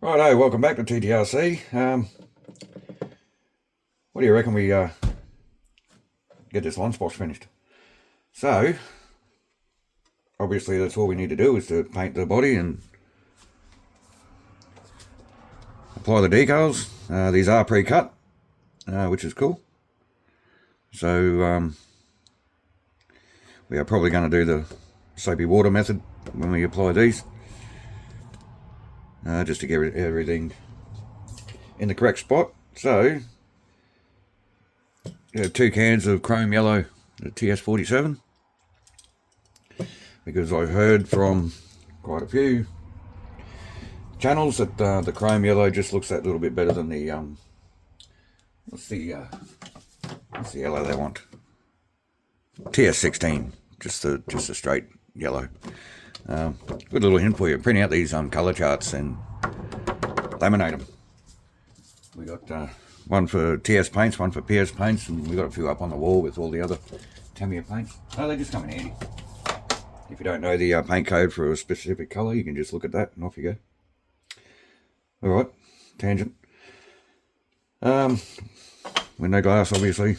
Righto, welcome back to TTRC. What do you reckon we get this Lunchbox finished? So, obviously that's all we need to do is to paint the body and apply the decals. These are pre-cut, which is cool. So, we are probably going to do the soapy water method when we apply these. Just to get everything in the correct spot. So, you have 2 cans of chrome yellow TS47, because I've heard from quite a few channels that the chrome yellow just looks that little bit better than the what's the yellow they want? TS16, just the straight yellow. Good little hint for you: print out these color charts and laminate them. We got one for TS paints, one for PS paints, and we got a few up on the wall with all the other Tamiya paints. Oh, they just come in handy. If you don't know the paint code for a specific color, you can just look at that and off you go. All right, tangent. Window glass, obviously.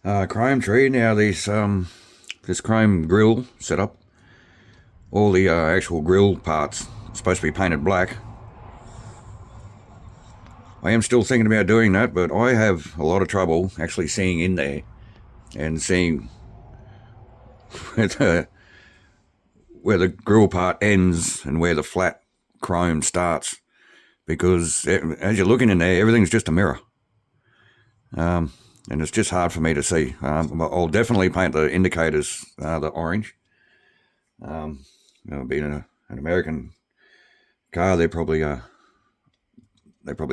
Chrome tree. Now these this chrome grill setup, all the actual grill parts are supposed to be painted black. I am still thinking about doing that, but I have a lot of trouble actually seeing in there and seeing where the grill part ends and where the flat chrome starts, because as you're looking in there, everything's just a mirror. And it's just hard for me to see. I'll definitely paint the indicators the orange. Being an American car, they probably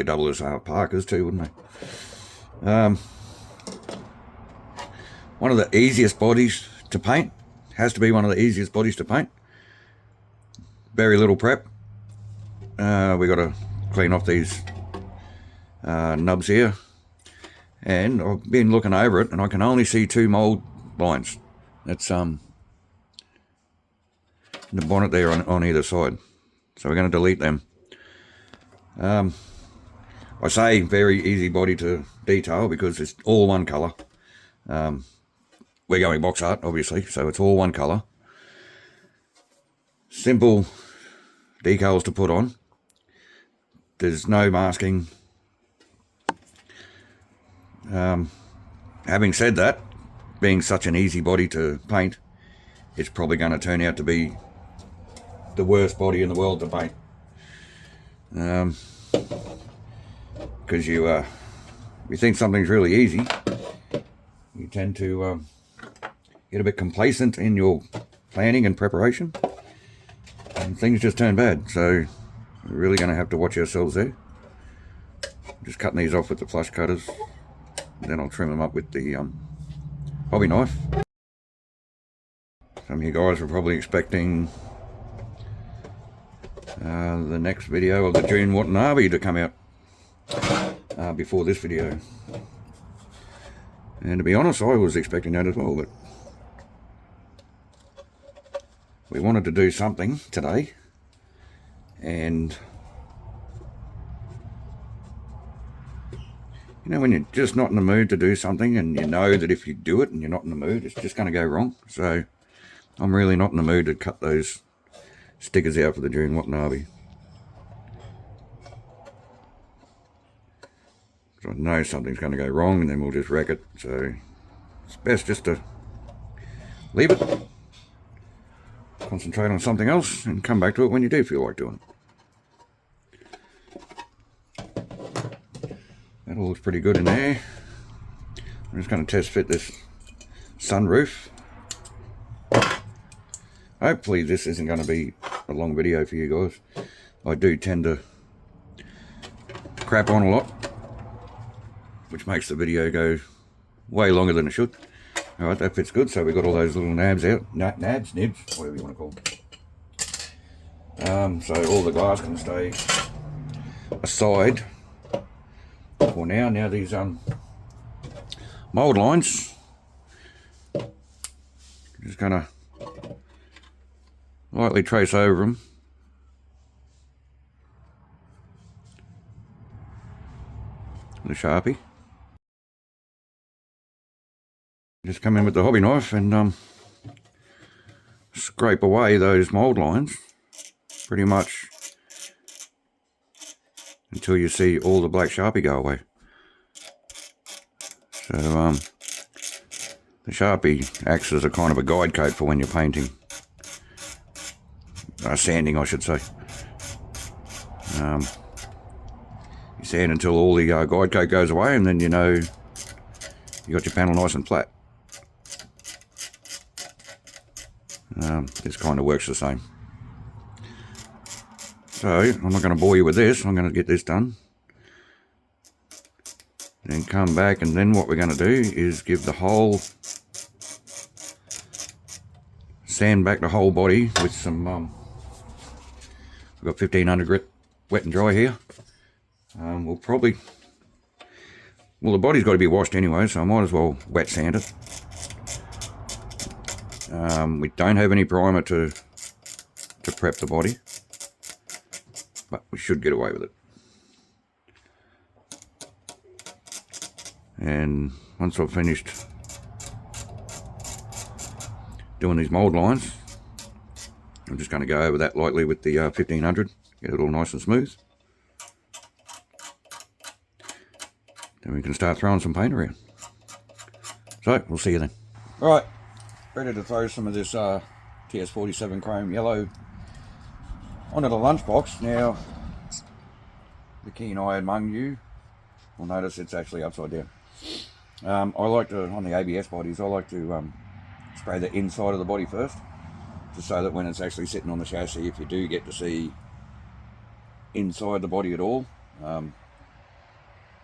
double as Parkers too, wouldn't they? One of the easiest bodies to paint, has to be one of the easiest bodies to paint. Very little prep. We got to clean off these nubs here. And I've been looking over it, and I can only see 2 mold lines. That's the bonnet there on either side. So we're going to delete them. I say very easy body to detail because it's all one colour. We're going box art, obviously, so it's all one colour. Simple decals to put on. There's no masking. Having said that, being such an easy body to paint, it's probably going to turn out to be the worst body in the world to paint. Because you think something's really easy, you tend to get a bit complacent in your planning and preparation, and things just turn bad. So we're really going to have to watch ourselves there. Just cutting these off with the flush cutters. Then I'll trim them up with the hobby knife. Some of you guys were probably expecting the next video of the June Watanabe to come out before this video. And to be honest, I was expecting that as well, but we wanted to do something today, and you know, when you're just not in the mood to do something, and you know that if you do it and you're not in the mood, it's just going to go wrong. So I'm really not in the mood to cut those stickers out for the June Watanabe. So I know something's going to go wrong, and then we'll just wreck it. So it's best just to leave it, concentrate on something else, and come back to it when you do feel like doing it. That all looks pretty good in there. I'm just going to test fit this sunroof. Hopefully this isn't going to be a long video for you guys. I do tend to crap on a lot, which makes the video go way longer than it should. Alright, that fits good. So we've got all those little nibs out. Nibs, whatever you want to call them. So all the glass can stay aside for now. Now these mold lines, just gonna lightly trace over them the Sharpie. Just come in with the hobby knife and scrape away those mould lines pretty much until you see all the black Sharpie go away. So the Sharpie acts as a kind of a guide coat for when you're painting, sanding I should say. You sand until all the guide coat goes away, and then you know you got your panel nice and flat. This kind of works the same. So I'm not going to bore you with this. I'm going to get this done, then come back, and then what we're going to do is give the whole, sand back the whole body with some I've got 1500 grit wet and dry here. We'll probably, well, the body's got to be washed anyway, so I might as well wet sand it. We don't have any primer to prep the body, but we should get away with it. And once I've finished doing these mould lines, I'm just going to go over that lightly with the 1500, get it all nice and smooth. Then we can start throwing some paint around. So, we'll see you then. Alright, ready to throw some of this TS47 chrome yellow onto the Lunchbox. Now, the keen-eyed among you will notice it's actually upside down. I like to, on the ABS bodies, I like to spray the inside of the body first, just so that when it's actually sitting on the chassis, if you do get to see inside the body at all,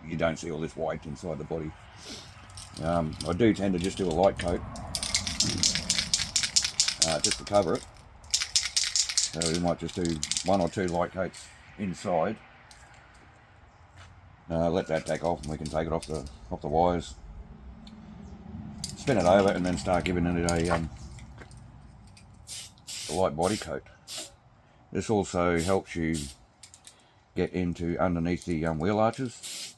you don't see all this white inside the body. I do tend to just do a light coat, just to cover it. So we might just do 1 or 2 light coats inside. Let that take off, and we can take it off the wires, spin it over, and then start giving it a light body coat. This also helps you get into underneath the wheel arches,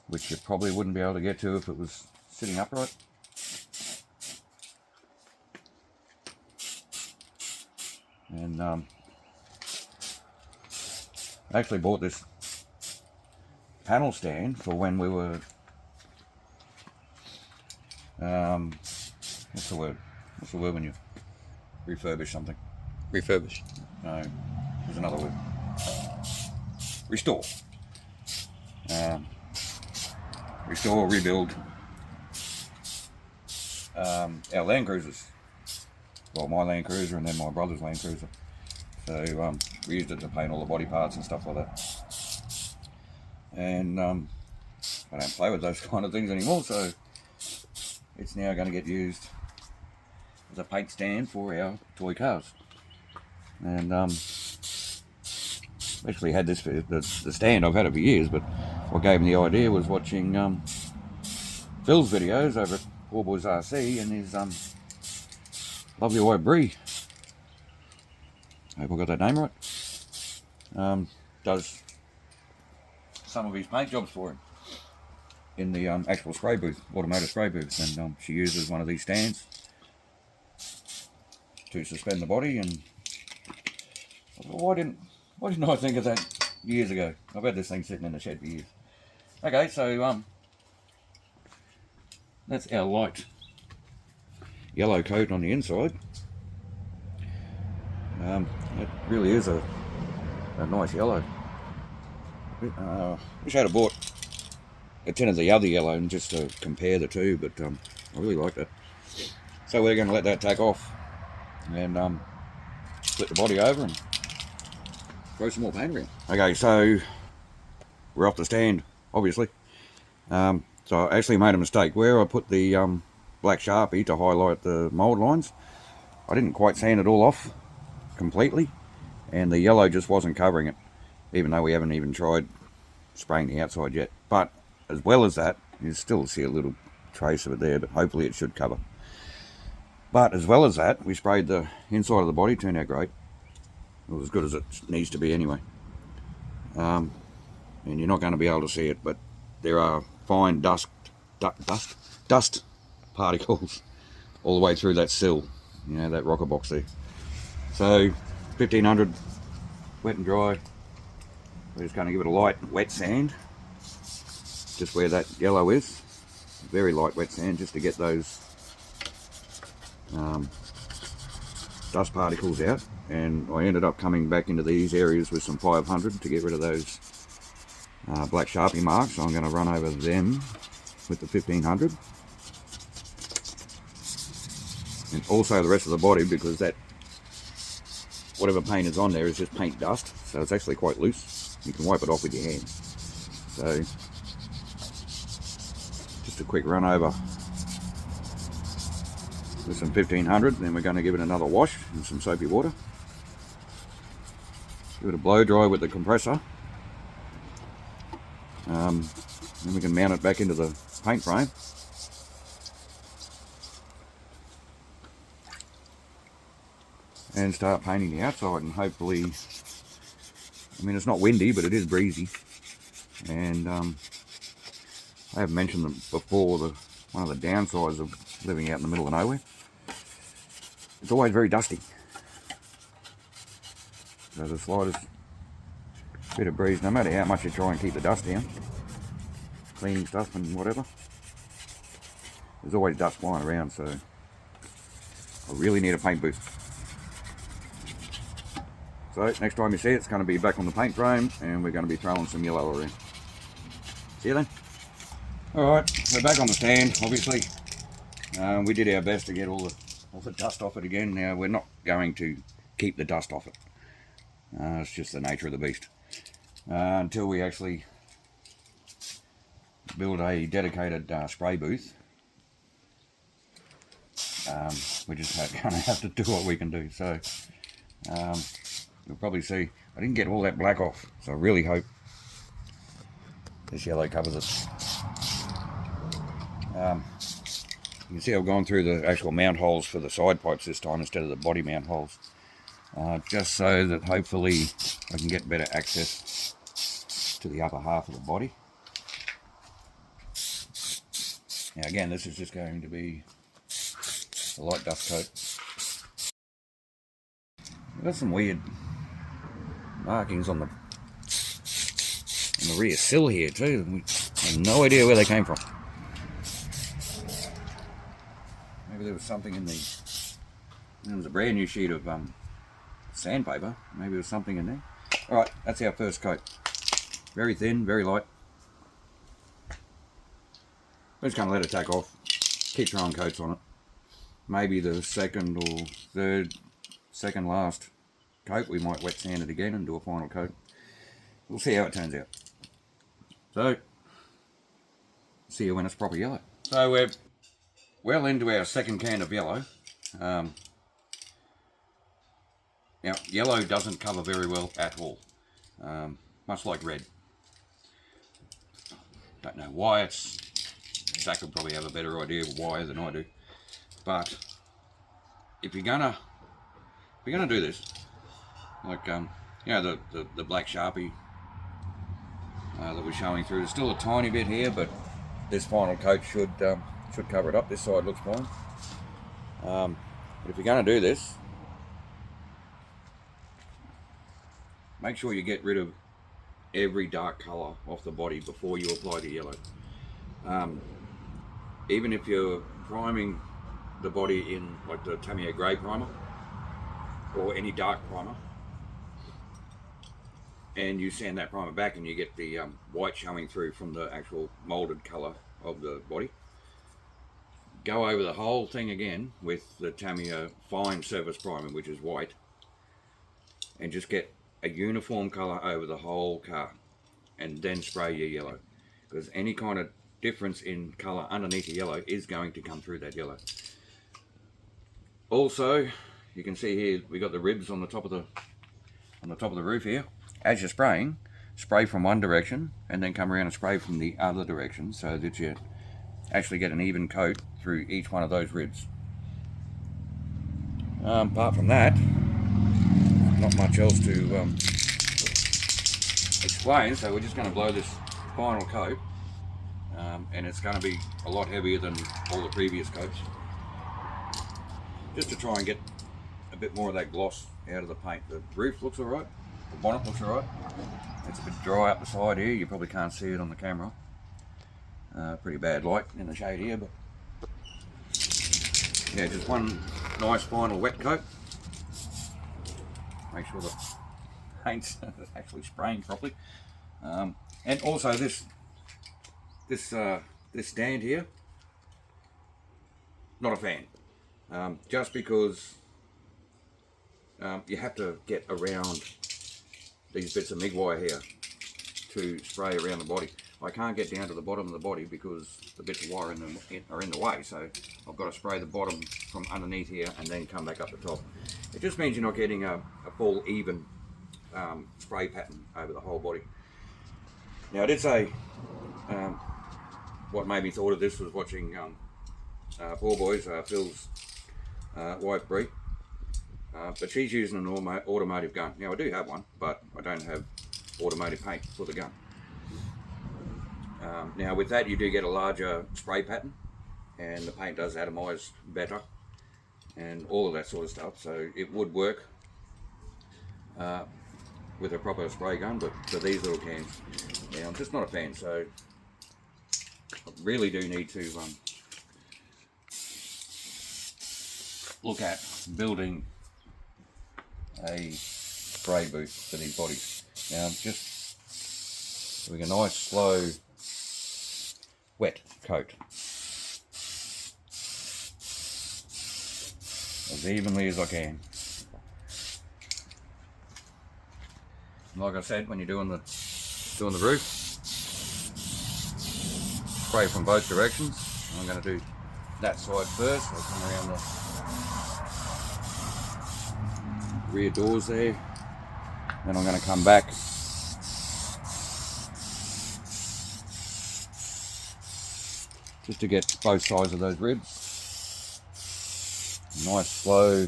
which you probably wouldn't be able to get to if it was sitting upright. And I actually bought this panel stand for when we were what's the word when you refurbish something? Refurbish. No, there's another word. Restore. Restore, rebuild our Land Cruisers. Well, my Land Cruiser and then my brother's Land Cruiser. So we used it to paint all the body parts and stuff like that. And I don't play with those kind of things anymore, so it's now going to get used as a paint stand for our toy cars. And actually had this for the stand. I've had it for years, but what gave me the idea was watching Phil's videos over at Poor Boys RC and his lovely wife Bree. I hope I got that name right. Does some of his paint jobs for him in the actual spray booth, automotive spray booth, and she uses one of these stands to suspend the body. And why didn't I think of that years ago? I've had this thing sitting in the shed for years. Okay, so that's our light yellow coat on the inside. It really is a nice yellow. Wish I'd have bought a tin of the other yellow and just to compare the two, but I really like that. So we're going to let that take off and flip the body over and throw some more paint around. Okay, so we're off the stand, obviously. So I actually made a mistake. Where I put the black Sharpie to highlight the mould lines, I didn't quite sand it all off completely, and the yellow just wasn't covering it, even though we haven't even tried spraying the outside yet. But as well as that, you still see a little trace of it there, but hopefully it should cover. But as well as that, we sprayed the inside of the body, turned out great. It was as good as it needs to be anyway. And you're not going to be able to see it, but there are fine dust particles all the way through that sill, you know, that rocker box there. So 1500 wet and dry. We're just going to give it a light wet sand, just where that yellow is. Very light wet sand, just to get those dust particles out. And I ended up coming back into these areas with some 500 to get rid of those black Sharpie marks. So I'm going to run over them with the 1500. And also the rest of the body, because that whatever paint is on there is just paint dust, so it's actually quite loose. You can wipe it off with your hand. So just a quick run over with some 1500, then we're going to give it another wash in some soapy water. Give it a blow dry with the compressor. Then we can mount it back into the paint frame. And start painting the outside, and hopefully, I mean, it's not windy, but it is breezy. And I have mentioned them before, one of the downsides of living out in the middle of nowhere, it's always very dusty. So the slightest bit of breeze, no matter how much you try and keep the dust down, cleaning stuff and whatever, there's always dust flying around, so I really need a paint boost. So next time you see it, it's going to be back on the paint frame, and we're going to be throwing some yellow around. See you then. Alright, we're back on the stand, obviously. We did our best to get all the dust off it again. Now, we're not going to keep the dust off it. It's just the nature of the beast. Until we actually build a dedicated spray booth. We're just going to have to do what we can do. So, you'll probably see, I didn't get all that black off, so I really hope this yellow covers it. You can see I've gone through the actual mount holes for the side pipes this time instead of the body mount holes, just so that hopefully I can get better access to the upper half of the body. Now again, this is just going to be a light dust coat. We've got some weird markings on the rear sill here too. We have no idea where they came from. Maybe there was something in there was a brand new sheet of sandpaper. Maybe there was something in there. Alright, that's our first coat. Very thin, very light. We're just going to let it take off. Keep throwing coats on it. Maybe the second last coat, we might wet sand it again and do a final coat. We'll see how it turns out. So, see you when it's proper yellow. So we're well into our second can of yellow. Now, yellow doesn't cover very well at all, much like red. Don't know why. Zach will probably have a better idea of why than I do. But if you're gonna do this, like the black Sharpie that we're showing through, there's still a tiny bit here, but this final coat should cover it up. This side looks fine. But if you're going to do this, make sure you get rid of every dark colour off the body before you apply the yellow. Even if you're priming the body in like the Tamiya grey primer or any dark primer, and you sand that primer back and you get the white showing through from the actual moulded colour of the body, go over the whole thing again with the Tamiya fine surface primer, which is white, and just get a uniform colour over the whole car, and then spray your yellow, because any kind of difference in colour underneath the yellow is going to come through that yellow. Also, you can see here we got the ribs on the top of the roof here. As you're spraying, spray from one direction and then come around and spray from the other direction, so that you actually get an even coat through each one of those ribs. Apart from that, not much else to explain, so we're just going to blow this final coat and it's going to be a lot heavier than all the previous coats, just to try and get a bit more of that gloss out of the paint. The roof looks alright, the bonnet looks alright. It's a bit dry up the side here, you probably can't see it on the camera. Pretty bad light in the shade here, but yeah, just one nice final wet coat. Make sure the paint's actually spraying properly. And also this stand here, not a fan. Just because you have to get around these bits of MIG wire here to spray around the body. I can't get down to the bottom of the body because the bits of wire are in the way, so I've got to spray the bottom from underneath here and then come back up the top. It just means you're not getting a full even spray pattern over the whole body. Now I did say, what made me thought of this was watching Poor Boys, Phil's wife Brie, but she's using an automotive gun. Now I do have one, but I don't have automotive paint for the gun. Now with that you do get a larger spray pattern, and the paint does atomize better and all of that sort of stuff, so it would work with a proper spray gun, but for these little cans, yeah, I'm just not a fan. So I really do need to look at building a spray booth for these bodies. Now just doing a nice slow wet coat as evenly as I can. Like I said, when you're doing the roof, spray from both directions. I'm going to do that side first. I'll come around the rear doors there, then I'm going to come back just to get both sides of those ribs. Nice slow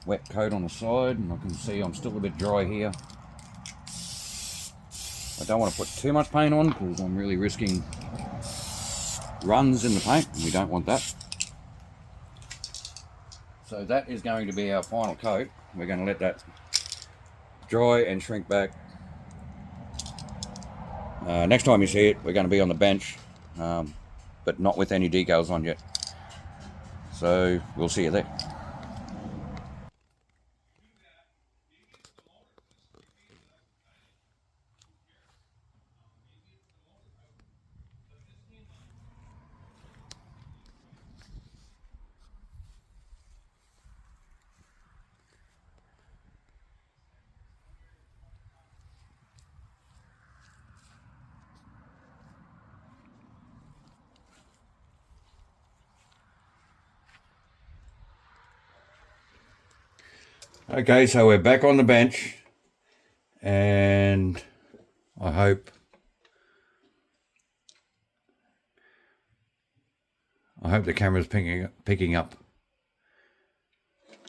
wet coat on the side, and I can see I'm still a bit dry here. I don't want to put too much paint on because I'm really risking runs in the paint, and we don't want that. So that is going to be our final coat. We're going to let that dry and shrink back. Next time you see it, we're going to be on the bench, but not with any decals on yet. So we'll see you there. Okay, so we're back on the bench, and I hope the camera's picking up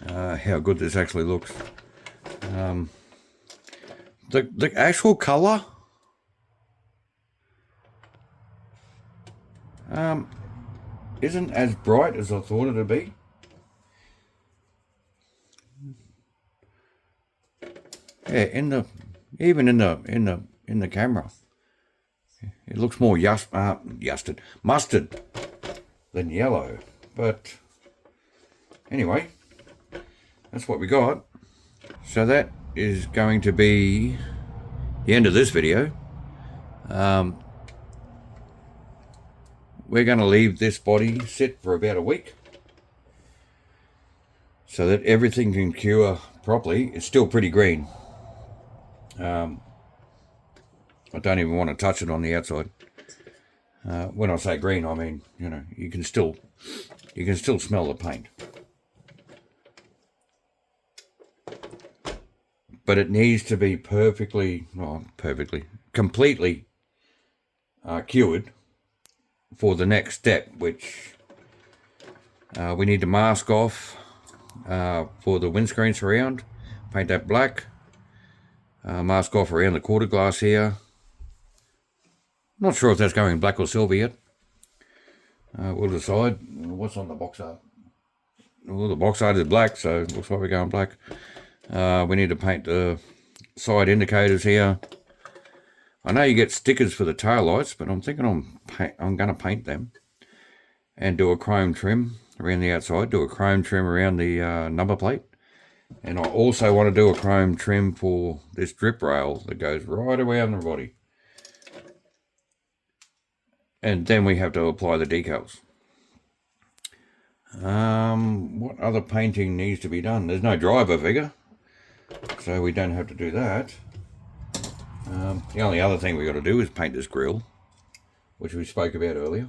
how good this actually looks. The actual color isn't as bright as I thought it'd be. Yeah, even in the camera, it looks more mustard than yellow. But anyway, that's what we got. So that is going to be the end of this video. We're going to leave this body sit for about a week so that everything can cure properly. It's still pretty green. I don't even want to touch it on the outside. When I say green, I mean, you know, you can still smell the paint. But it needs to be completely cured for the next step, which we need to mask off for the windscreen surround, paint that black. Mask off around the quarter glass here. Not sure if that's going black or silver yet. We'll decide. What's on the box art? Well, the box art is black, so it looks like we're going black. We need to paint the side indicators here. I know you get stickers for the tail lights, but I'm thinking I'm going to paint them and do a chrome trim around the outside. Do a chrome trim around the number plate. And I also want to do a chrome trim for this drip rail that goes right around the body. And then we have to apply the decals. What other painting needs to be done? There's no driver figure, so we don't have to do that. The only other thing we got to do is paint this grille, which we spoke about earlier.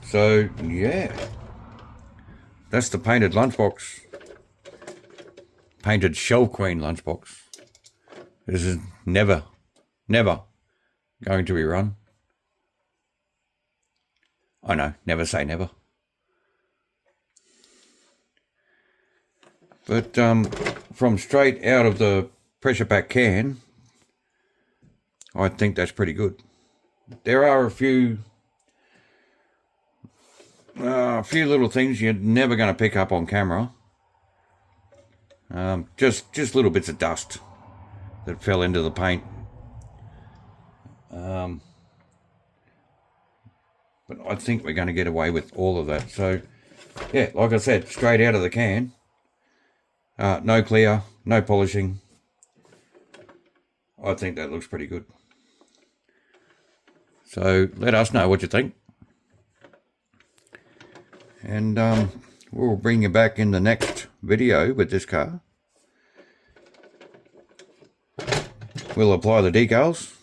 So yeah, that's the painted lunchbox. Painted Shell Queen lunchbox. This is never going to be run. I know, never say never. But from straight out of the pressure pack can, I think that's pretty good. There are a few little things you're never going to pick up on camera. Just little bits of dust that fell into the paint. But I think we're going to get away with all of that. So, yeah, like I said, straight out of the can. No clear, no polishing. I think that looks pretty good. So, let us know what you think. And we'll bring you back in the next video with this car. We'll apply the decals.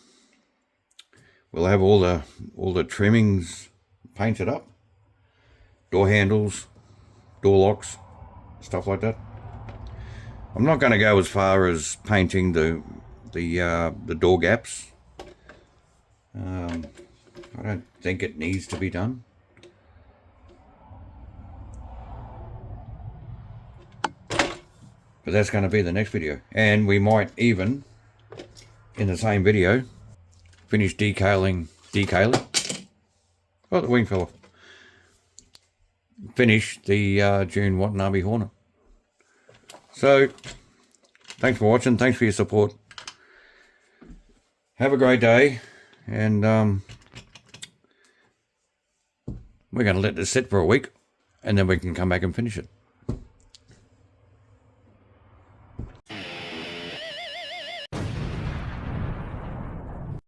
We'll have all the trimmings painted up. Door handles, door locks, stuff like that. I'm not going to go as far as painting the door gaps. I don't think it needs to be done. But that's going to be the next video. And we might even, in the same video, finish detailing. Oh, the wing fell off. Finish the June Watanabe Hornet. So, thanks for watching. Thanks for your support. Have a great day. And we're going to let this sit for a week. And then we can come back and finish it.